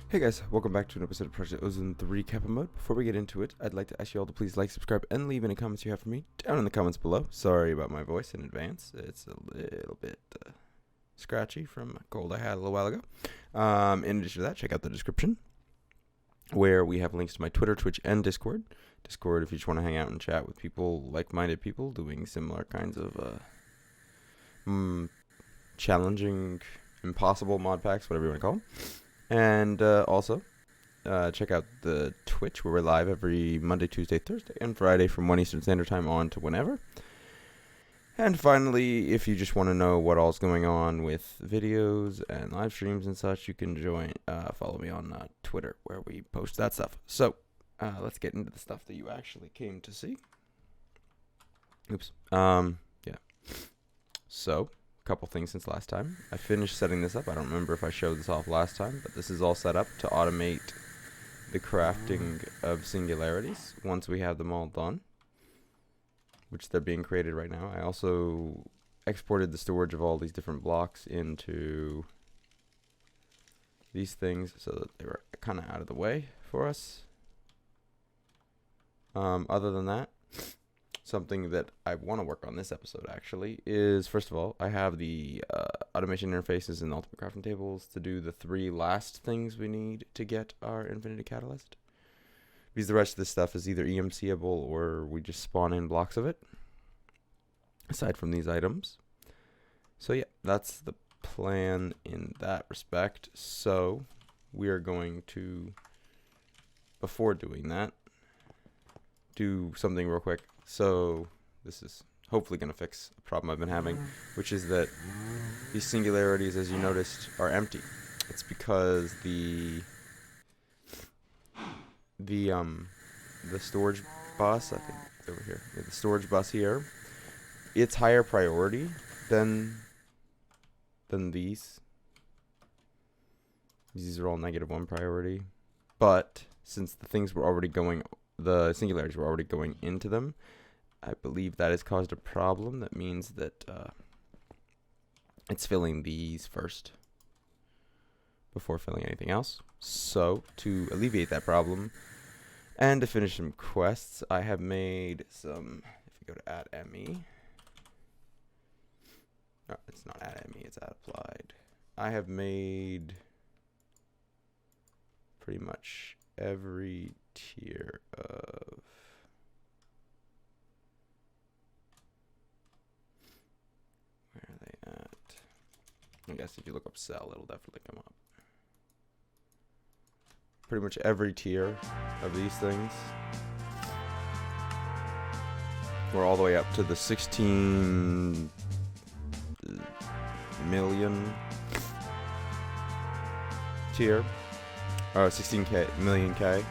Hey guys, welcome back to an episode of Project Ozone 3 Kappa mode. Before we get into it, I'd like to ask you all to please like, subscribe, and leave any comments you have for me down in the comments below. Sorry about my voice in advance. It's a little bit scratchy from a cold I had a little while ago. In addition to that, check out the description where we have links to my Twitter, Twitch, and Discord. Discord if you just want to hang out and chat with people, like-minded people doing similar kinds of challenging, impossible mod packs, whatever you want to call them. And also, check out the Twitch where we're live every Monday, Tuesday, Thursday, and Friday from 1 Eastern Standard Time on to whenever. And finally, if you just want to know what all's going on with videos and live streams and such, you can follow me on Twitter where we post that stuff. So, let's get into the stuff that you actually came to see. Oops. Yeah. So, couple things since last time. I finished setting this up. I don't remember if I showed this off last time, but this is all set up to automate the crafting of singularities once we have them all done, which they're being created right now. I also exported the storage of all these different blocks into these things so that they were kind of out of the way for us. Other than that, something that I want to work on this episode, actually, is, first of all, I have the automation interfaces and ultimate crafting tables to do the 3 last things we need to get our Infinity Catalyst. Because the rest of this stuff is either EMCable or we just spawn in blocks of it, aside from these items. So yeah, that's the plan in that respect. So we are going to, before doing that, do something real quick. So this is hopefully going to fix a problem I've been having, which is that these singularities, as you noticed, are empty. It's because the storage bus, I think it's over here. Yeah, the storage bus here, it's higher priority than these. These are all -1 priority, but since the singularities were already going into them, I believe that has caused a problem. That means that it's filling these first before filling anything else. So to alleviate that problem and to finish some quests, I have made some, if you go to add ME, no, it's not add ME, it's add applied. I have made pretty much every tier of I guess if you look up cell, it'll definitely come up. Pretty much every tier of these things. We're all the way up to the 16 million tier. Or 16k, million K.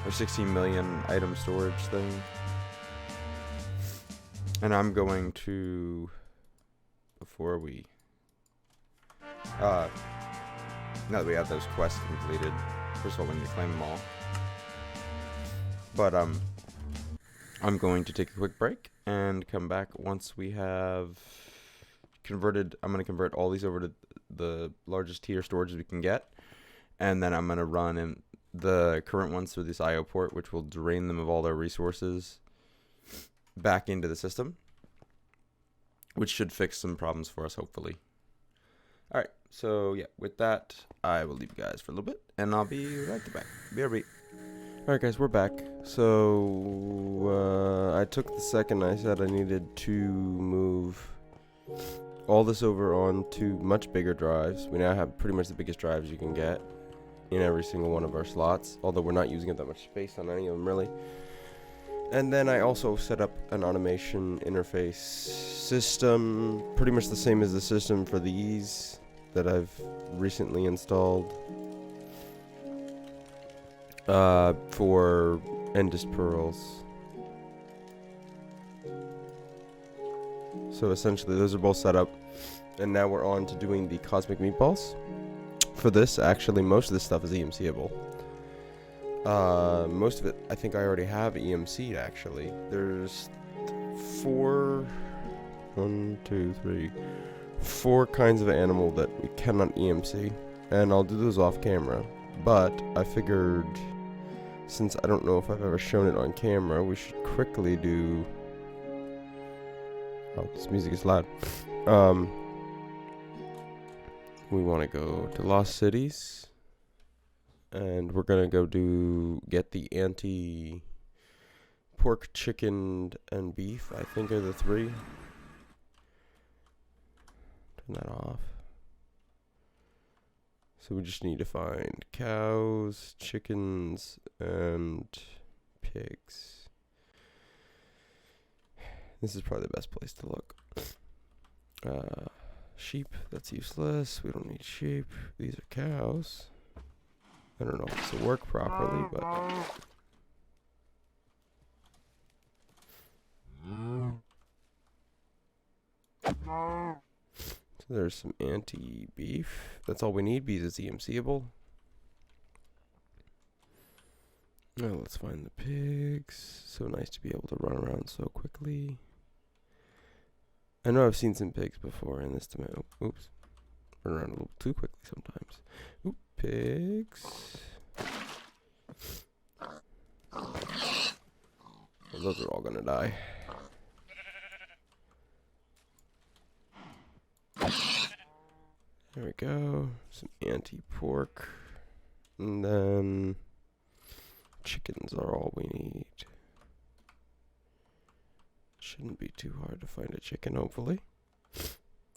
Or 16 million item storage thing. And I'm going to, before we, now that we have those quests completed, first of all, we need to claim them all. But, I'm going to take a quick break and come back once we have converted. I'm going to convert all these over to the largest tier storage we can get. And then I'm going to run in the current ones through this IO port, which will drain them of all their resources back into the system, which should fix some problems for us, hopefully. Alright, so yeah, with that, I will leave you guys for a little bit, and I'll be right back. Alright guys, we're back. So, I took the second I said I needed to move all this over onto much bigger drives. We now have pretty much the biggest drives you can get in every single one of our slots, although we're not using up that much space on any of them, really. And then I also set up an automation interface system, pretty much the same as the system for these that I've recently installed for Endist Pearls. So essentially those are both set up, and now we're on to doing the cosmic meatballs. For this, actually, most of this stuff is EMCable. Most of it, I think I already have EMC'd, actually. There's 4 kinds of animal that we cannot EMC. and I'll do those off camera. But I figured, since I don't know if I've ever shown it on camera, we should quickly do... Oh, this music is loud. We want to go to Lost Cities, and we're gonna go get the pork, chicken, and beef. I think are the three. Turn that off. So we just need to find cows, chickens, and pigs. This is probably the best place to look. Sheep, that's useless. We don't need sheep. These are cows. I don't know if this will work properly, but... So there's some anti-beef. That's all we need because it's EMCable. Now let's find the pigs. So nice to be able to run around so quickly. I know I've seen some pigs before in this tomato. Oops. Run around a little too quickly sometimes. Oop, pigs. Well, those are all gonna die. There we go. Some anti-pork. And then chickens are all we need. Shouldn't be too hard to find a chicken, hopefully.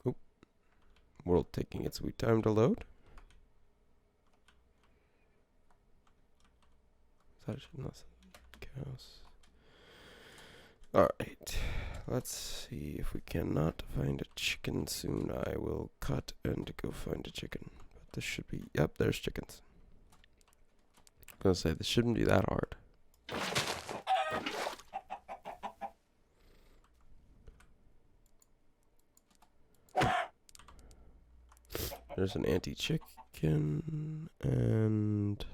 Oop. World taking its sweet time to load. Is that nothing? Cows. Alright. Let's see if we cannot find a chicken soon. I will cut and go find a chicken. But this should be... Yep, there's chickens. I was gonna say, this shouldn't be that hard. There's an anti-chicken, and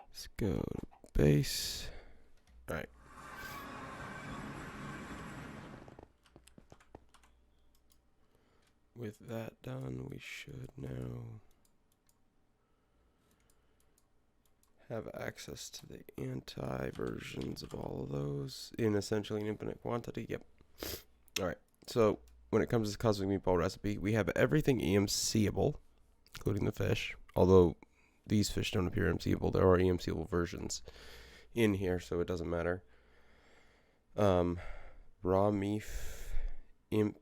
let's go to base. Alright. With that done, we should now have access to the anti-versions of all of those in essentially an infinite quantity. Yep. Alright, so when it comes to the cosmic meatball recipe, we have everything EMCable, including the fish. Although these fish don't appear EMCable, there are EMCable versions in here, so it doesn't matter. Raw meat, imp,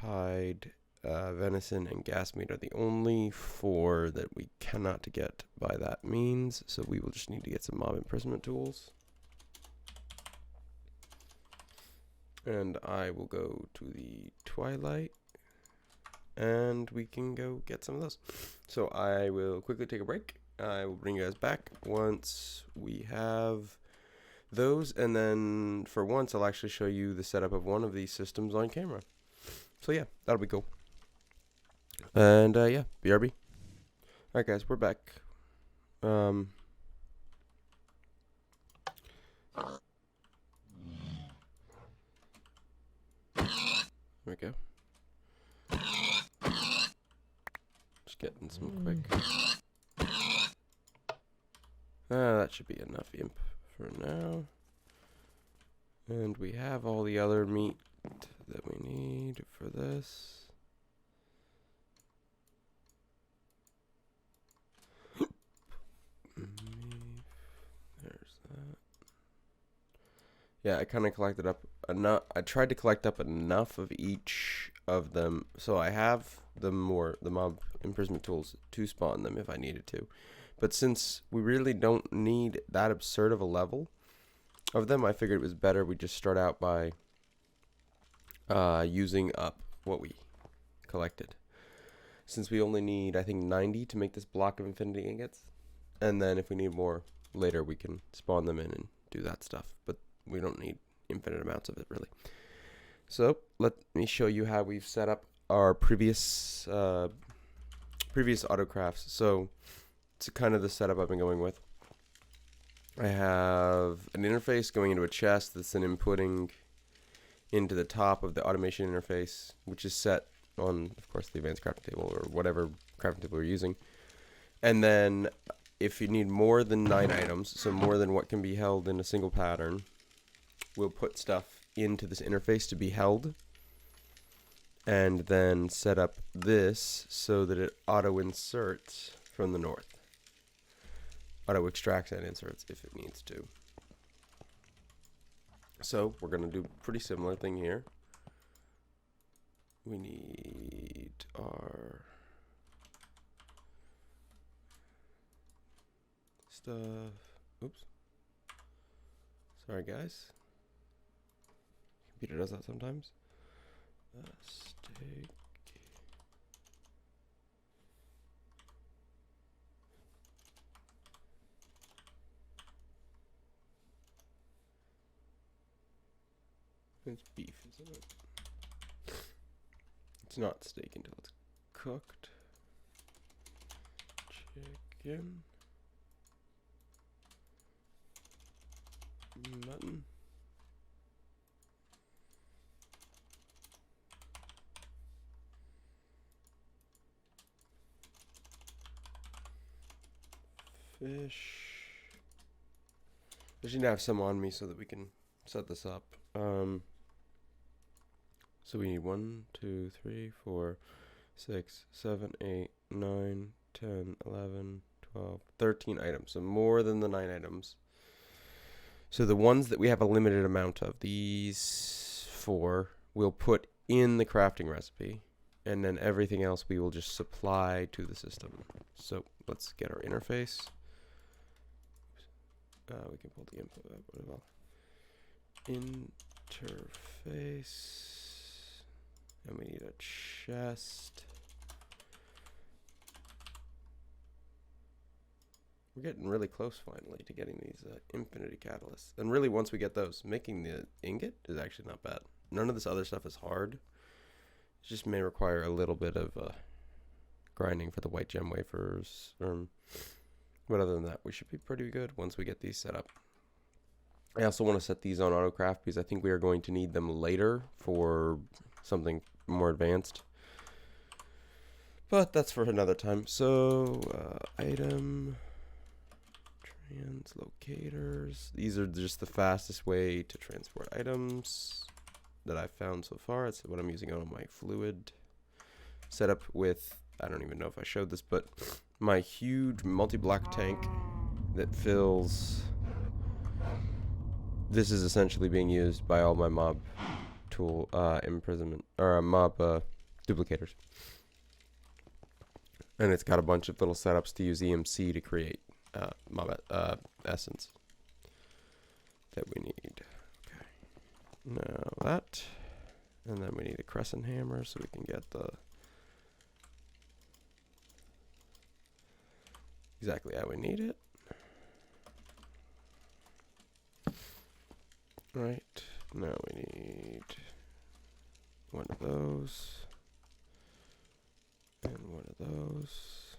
hide, venison, and gas meat are the only four that we cannot get by that means, so we will just need to get some mob imprisonment tools. And I will go to the Twilight, and we can go get some of those. So I will quickly take a break. I will bring you guys back once we have those, and then for once I'll actually show you the setup of one of these systems on camera. So yeah, that'll be cool. And yeah, BRB. Alright guys, we're back. There we go. Just getting some quick. That should be enough imp for now. And we have all the other meat that we need for this. There's that. Yeah, I kind of collected up enough. I tried to collect up enough of each of them, so I have the mob imprisonment tools to spawn them if I needed to. But since we really don't need that absurd of a level of them, I figured it was better we just start out by using up what we collected. Since we only need, I think, 90 to make this block of infinity ingots. And then if we need more later, we can spawn them in and do that stuff. But we don't need infinite amounts of it, really. So let me show you how we've set up our previous autocrafts. So it's kind of the setup I've been going with. I have an interface going into a chest that's then inputting into the top of the automation interface, which is set on, of course, the advanced crafting table or whatever crafting table we're using. And then if you need more than 9 items, so more than what can be held in a single pattern, we'll put stuff into this interface to be held, and then set up this so that it auto inserts from the north. Auto extracts and inserts if it needs to. So we're going to do a pretty similar thing here. We need our stuff. Oops. Sorry, guys. Computer does that sometimes. Steak. It's beef, isn't it? It's not steak until it's cooked. Chicken. Mutton. Fish. I should have some on me so that we can set this up. So we need 1, 2, 3, 4, 6, 7, 8, 9, 10, 11, 12, 13 items. So more than the 9 items. So the ones that we have a limited amount of, these 4, we'll put in the crafting recipe. And then everything else we will just supply to the system. So let's get our interface. We can pull the input up as well. Interface. And we need a chest. We're getting really close finally to getting these infinity catalysts. And really once we get those, making the ingot is actually not bad. None of this other stuff is hard. It just may require a little bit of grinding for the white gem wafers. But other than that, we should be pretty good once we get these set up. I also want to set these on autocraft because I think we are going to need them later for something more advanced. But that's for another time. So, item, translocators. These are just the fastest way to transport items that I've found so far. It's what I'm using on my fluid setup with, I don't even know if I showed this, but my huge multi-block tank that fills. This is essentially being used by all my mob tool imprisonment or mob duplicators, and it's got a bunch of little setups to use EMC to create mob essence that we need. Okay, now that, and then we need a crescent hammer so we can get the exactly how we need it. Right, now we need one of those, and one of those,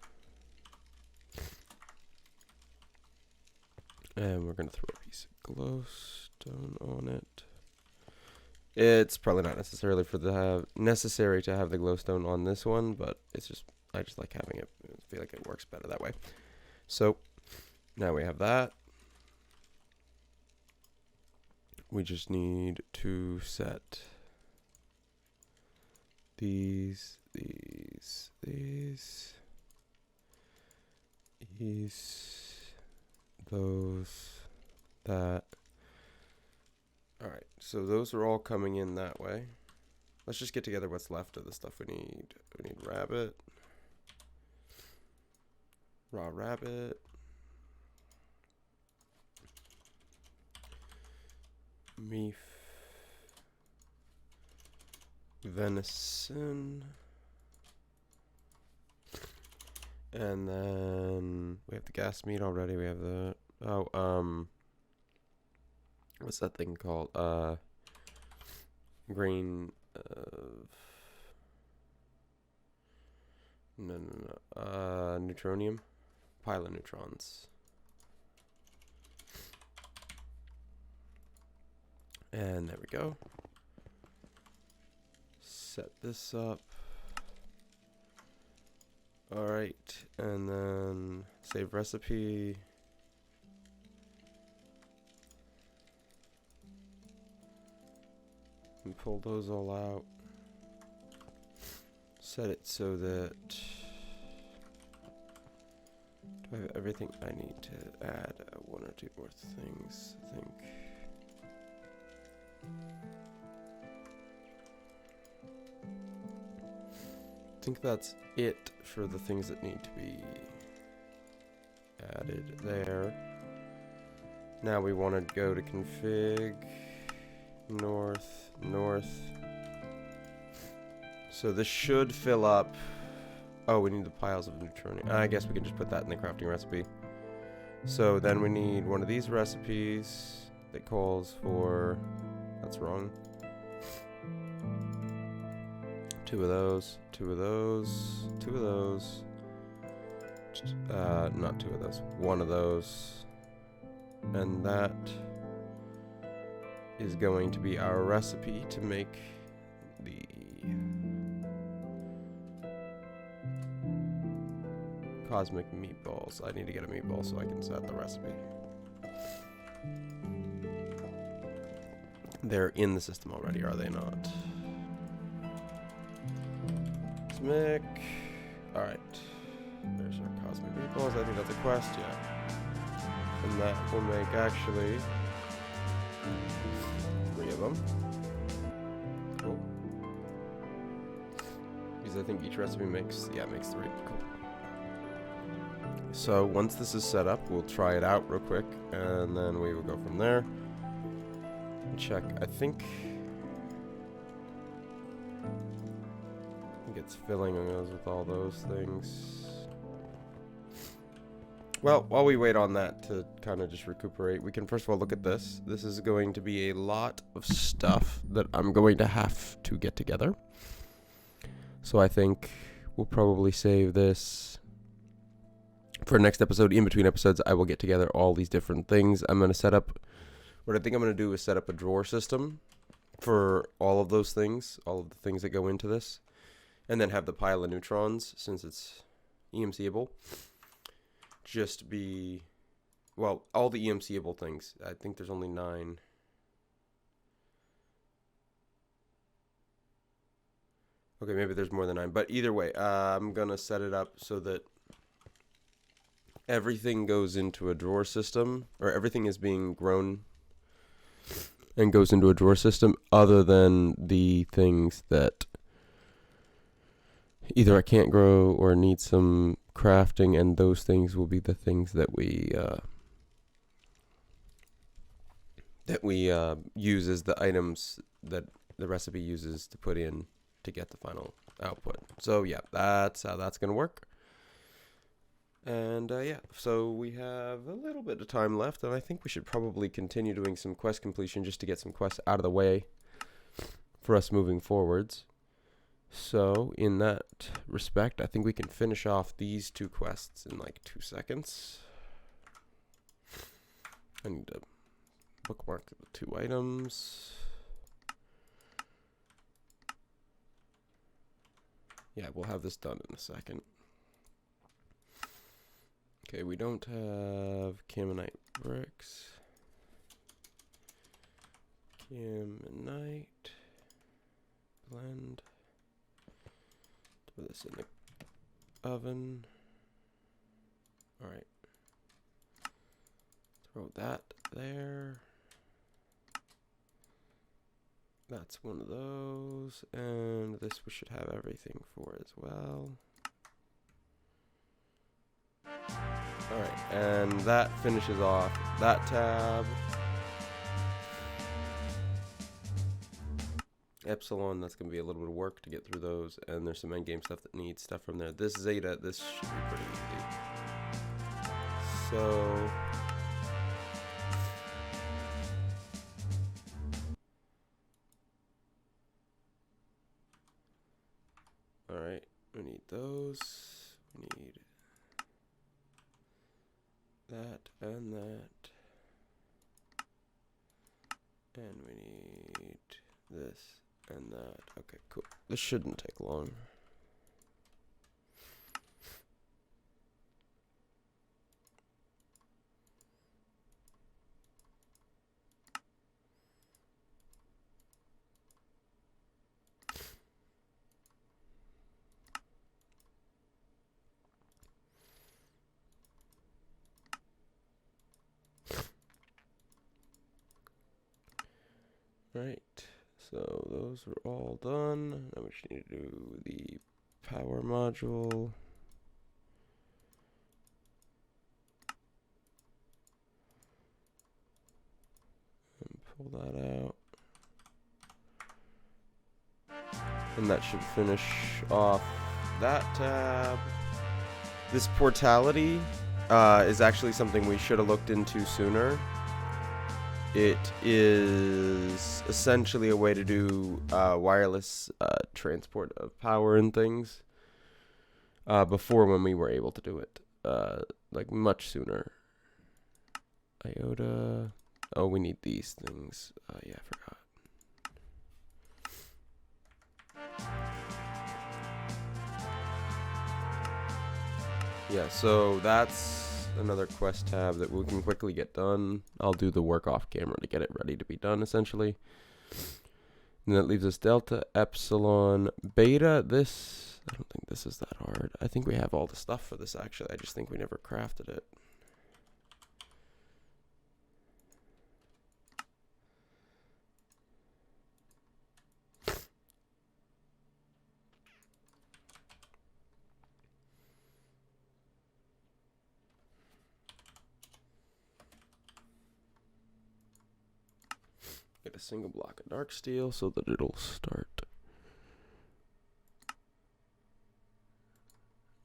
and we're going to throw a piece of glowstone on it. It's probably not necessarily necessary to have the glowstone on this one, but it's just, I just like having it. I feel like it works better that way. So, now we have that. We just need to set these, those, that. Alright, so those are all coming in that way. Let's just get together what's left of the stuff we need. We need rabbit, raw rabbit, beef, venison, and then we have the gas meat already. We have the what's that thing called? Grain neutronium, pile of neutrons. And there we go. Set this up. Alright, and then save recipe. And pull those all out. Set it so that... Do I have everything I need to add? One or two more things, I think. I think that's it for the things that need to be added there. Now we want to go to config, north. So this should fill up. Oh, we need the piles of neutronium. I guess we can just put that in the crafting recipe. So then we need one of these recipes that calls for, that's wrong. Two of those. Not two of those. One of those. And that is going to be our recipe to make the cosmic meatballs. I need to get a meatball so I can set the recipe. They're in the system already, are they not? Cosmic. Alright. There's our cosmic meatballs. I think that's a quest, yeah. And that will make actually 3 of them. Cool. Because I think each recipe makes 3. Cool. So once this is set up, we'll try it out real quick, and then we will go from there. And check. I think it's filling those with all those things. Well, while we wait on that to kind of just recuperate, we can first of all look at this. This is going to be a lot of stuff that I'm going to have to get together. So I think we'll probably save this for next episode. In between episodes, I will get together all these different things. I'm going to set up, what I think I'm going to do is set up a drawer system for all of those things, all of the things that go into this. And then have the pile of neutrons, since it's EMCable. Just be, well, all the EMCable things. I think there's only 9. Okay, maybe there's more than 9. But either way, I'm going to set it up so that everything goes into a drawer system, or everything is being grown and goes into a drawer system, other than the things that either I can't grow or need some crafting, and those things will be the things that we use as the items that the recipe uses to put in to get the final output. So yeah, that's how that's gonna work. And yeah, so we have a little bit of time left, and I think we should probably continue doing some quest completion just to get some quests out of the way for us moving forwards. So, in that respect, I think we can finish off these 2 quests in like 2 seconds. I need to bookmark the 2 items. Yeah, we'll have this done in a second. Okay, we don't have caminite bricks. Caminite. Blend. Put this in the oven. Alright. Throw that there. That's one of those. And this we should have everything for as well. Alright, and that finishes off that tab. Epsilon, that's going to be a little bit of work to get through those, and there's some endgame stuff that needs stuff from there. This Zeta, this should be pretty easy. So alright, we need those, we need that and that, and we need this and that. Okay, cool. This shouldn't take long. Right. So those are all done. Now we just need to do the power module. And pull that out. And that should finish off that tab. This portality is actually something we should have looked into sooner. It is essentially a way to do wireless transport of power and things before when we were able to do it, like much sooner. Iota. Oh, we need these things. Yeah, I forgot. Yeah, so that's another quest tab that we can quickly get done. I'll do the work off camera to get it ready to be done, essentially. And that leaves us delta, epsilon, beta. This, I don't think this is that hard. I think we have all the stuff for this, actually. I just think we never crafted it. Get a single block of dark steel so that it'll start.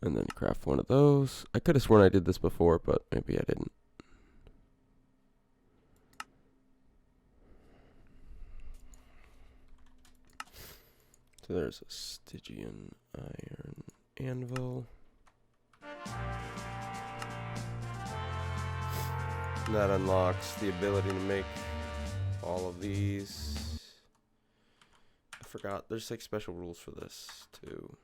And then craft one of those. I could have sworn I did this before, but maybe I didn't. So there's a Stygian iron anvil. And that unlocks the ability to make all of these. I forgot. There's like special rules for this too.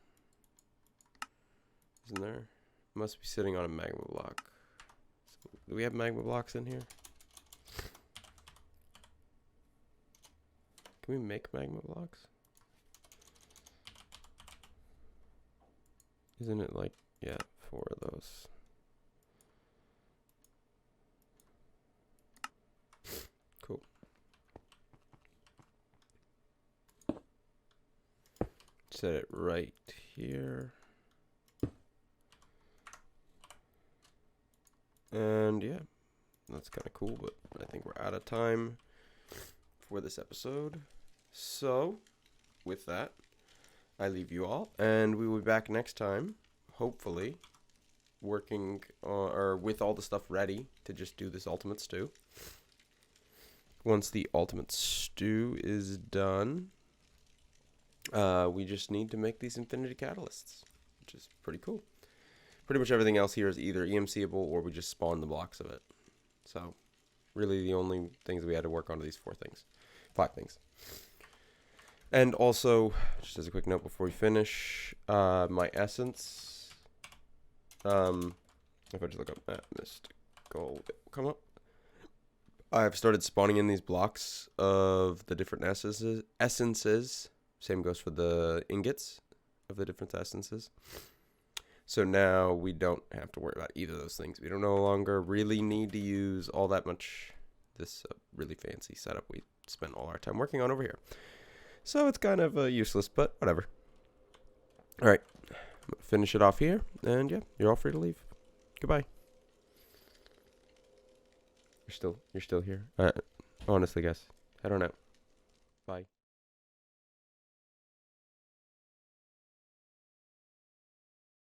Isn't there? It must be sitting on a magma block. So, do we have magma blocks in here? Can we make magma blocks? Isn't it like, yeah, 4 of those? Cool. Set it right here. And yeah, that's kind of cool, but I think we're out of time for this episode. So, with that, I leave you all, and we will be back next time, hopefully, working or with all the stuff ready to just do this ultimate stew. Once the ultimate stew is done, we just need to make these infinity catalysts, which is pretty cool. Pretty much everything else here is either EMCable or we just spawn the blocks of it. So, really the only things we had to work on are these 5 things. And also, just as a quick note before we finish, my essence, if I just look up that mystical, it will come up. I've started spawning in these blocks of the different essences. Same goes for the ingots of the different essences. So now we don't have to worry about either of those things. We don't no longer really need to use all that much this really fancy setup we spent all our time working on over here. So it's kind of useless, but whatever. All right, I'm gonna finish it off here, and yeah, you're all free to leave. Goodbye. You're still here. Honestly, guys, I don't know. Bye.